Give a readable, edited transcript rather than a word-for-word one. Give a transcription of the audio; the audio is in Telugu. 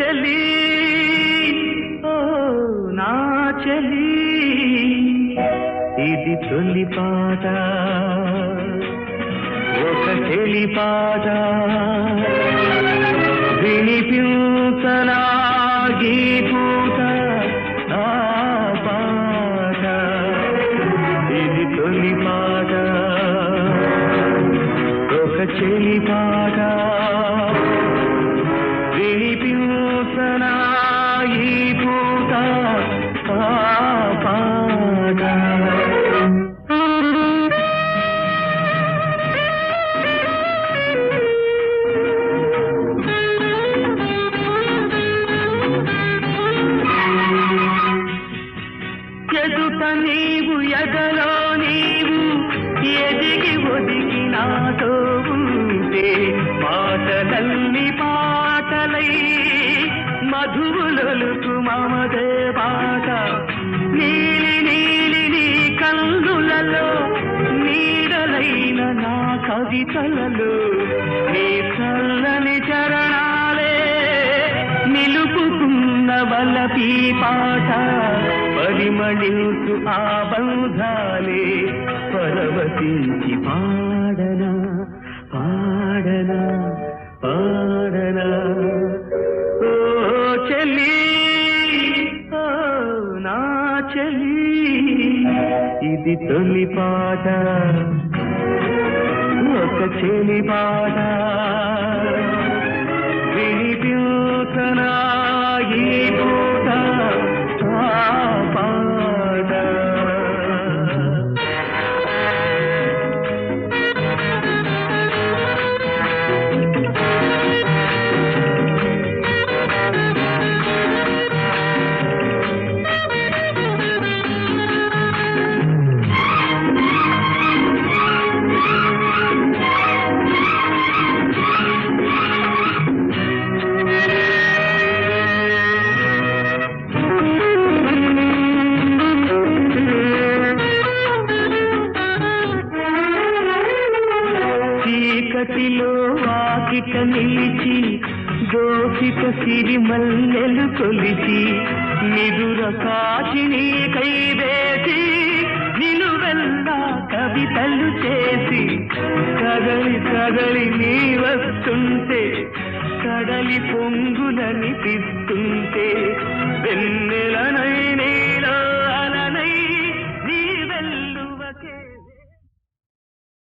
చెలి ఓ నా చెలి ఇది తొలి పాట ఒక చెలి పాట వినిపించనా ఈ పూట ఆ పాట ఇది తొలి పాట ఒక చెలి పాట వినిపించనా ఈ పూట ఆ పాట ఎదుట నీవు ఎదలో నీవు ఎదిగి ఒదిగి నాతో ఉంటే మాటలన్నీ పాటలై మధువులకు మమదే పాట నీలి నీలి నీ కన్నులలో నీడలైన నా కవితలలో నీ చల్లని చరణాలే నిలుపుకున్న వలపీ పాట పరిమళించు ఆ బంధాలే పరవశించి పాడనా పాడనా పాడనా ఓ చెల్లి ఓ నా చెల్లి ఇది తొలి పాట ఒక చెలి పాట వినిపించనా ఈ పూట చీకటిలో వాకిట నిలిచి దోసిక సిరి మల్లెలు కొలిచి నిదుర కాచిని కైవేసి నిలువెల్లా కవితలు చేసి కదలి కదలి నీ వస్తుంటే కడలి పొంగులనిపిస్తుంటే వెన్నెలనై నీలో అలనై నీ వెల్లువకే